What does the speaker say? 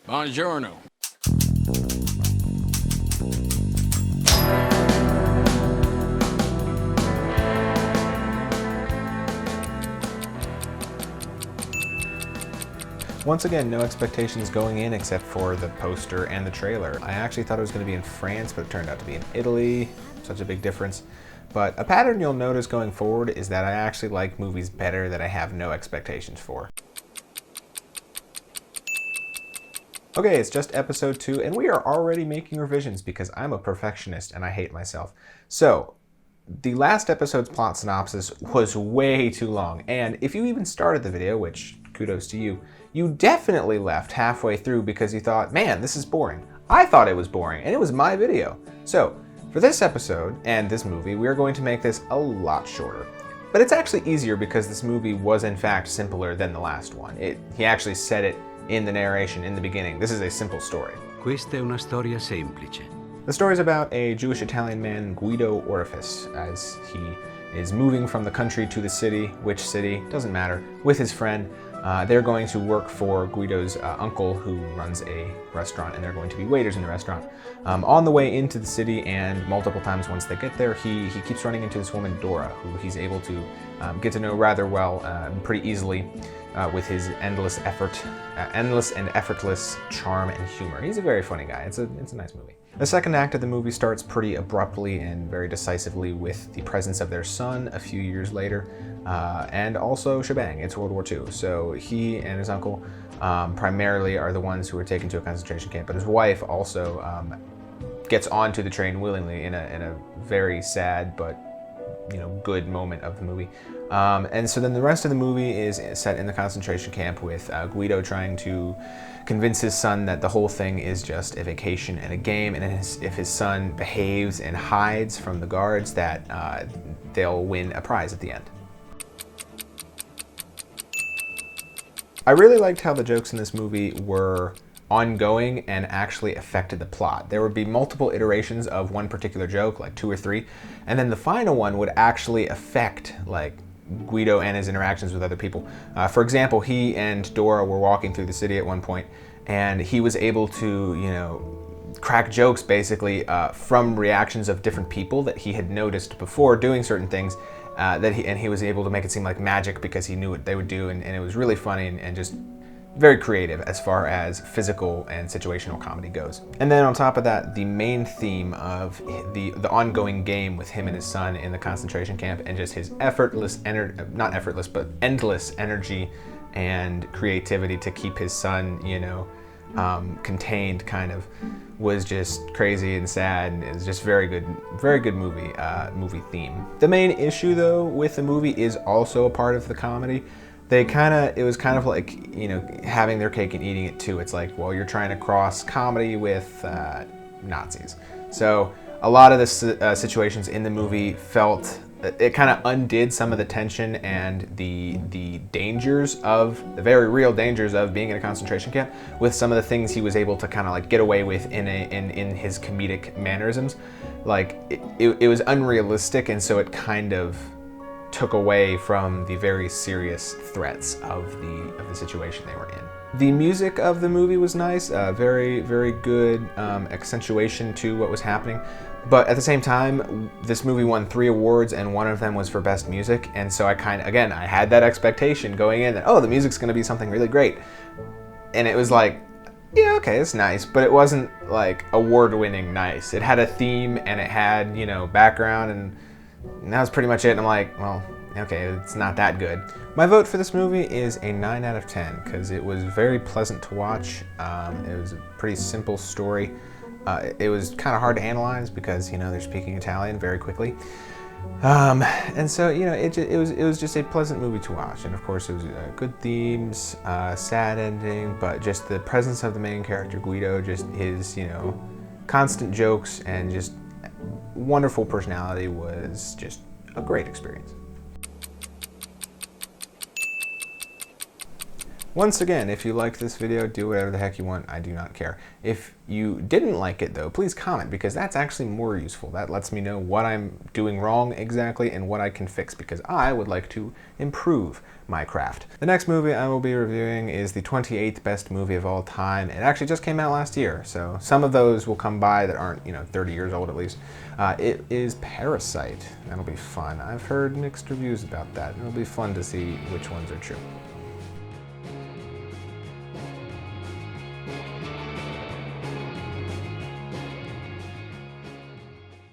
Buongiorno. Once again, no expectations going in except for the poster and the trailer. I actually thought it was going to be in France, but it turned out to be in Italy. Such a big difference. But a pattern you'll notice going forward is that I actually like movies better that I have no expectations for. Okay, it's just episode 2, and we are already making revisions because I'm a perfectionist and I hate myself. So, the last episode's plot synopsis was way too long, and if you even started the video, which kudos to you, you definitely left halfway through because you thought, man, this is boring. I thought it was boring, and it was my video. So, for this episode and this movie, we are going to make this a lot shorter. But it's actually easier because this movie was in fact simpler than the last one. He actually said it in the narration in the beginning. This is a simple story. Questa è una storia semplice. The story is about a Jewish-Italian man, Guido Orifice, as he is moving from the country to the city. Which city? Doesn't matter. With his friend. They're going to work for Guido's uncle, who runs a restaurant, and they're going to be waiters in the restaurant. On the way into the city, and multiple times once they get there, he keeps running into this woman, Dora, who he's able to get to know rather well, pretty easily, with his endless and effortless charm and humor. He's a very funny guy. It's a nice movie. The second act of the movie starts pretty abruptly and very decisively with the presence of their son a few years later, and also shebang, it's World War II. So he and his uncle primarily are the ones who are taken to a concentration camp, but his wife also gets onto the train willingly in a very sad but good moment of the movie. And so then the rest of the movie is set in the concentration camp with Guido trying to convince his son that the whole thing is just a vacation and a game, and if his son behaves and hides from the guards, that they'll win a prize at the end. I really liked how the jokes in this movie were ongoing and actually affected the plot. There would be multiple iterations of one particular joke, like 2 or 3, and then the final one would actually affect Guido and his interactions with other people. For example, he and Dora were walking through the city at one point, and he was able to, crack jokes basically from reactions of different people that he had noticed before doing certain things, and he was able to make it seem like magic because he knew what they would do, and it was really funny and just very creative as far as physical and situational comedy goes. And then on top of that, the main theme of the ongoing game with him and his son in the concentration camp, and just his endless energy and creativity to keep his son, contained, kind of, was just crazy and sad, and it was just very good movie theme. The main issue though with the movie is also a part of the comedy. It was kind of like, having their cake and eating it too. It's like, well, you're trying to cross comedy with Nazis. So a lot of the situations in the movie felt, it kind of undid some of the tension and the very real dangers of being in a concentration camp with some of the things he was able to kind of get away with in his comedic mannerisms. It was unrealistic, and so it kind of took away from the very serious threats of the situation they were in. The music of the movie was nice, very, very good accentuation to what was happening. But at the same time, this movie won 3 awards, and one of them was for Best Music. And so I had that expectation going in that, oh, the music's going to be something really great. And it was like, yeah, okay, it's nice, but it wasn't award-winning nice. It had a theme, and it had, background, and that was pretty much it. And I'm like, well, okay, it's not that good. My vote for this movie is a 9 out of 10 because it was very pleasant to watch. It was a pretty simple story. It was kind of hard to analyze because, they're speaking Italian very quickly. And so, it was just a pleasant movie to watch. And of course, it was good themes, sad ending, but just the presence of the main character, Guido, just his, constant jokes and just wonderful personality was just a great experience. Once again, if you liked this video, do whatever the heck you want. I do not care. If you didn't like it though, please comment, because that's actually more useful. That lets me know what I'm doing wrong exactly and what I can fix, because I would like to improve my craft. The next movie I will be reviewing is the 28th best movie of all time. It actually just came out last year, so some of those will come by that aren't, 30 years old at least. It is Parasite. That'll be fun. I've heard mixed reviews about that. It'll be fun to see which ones are true.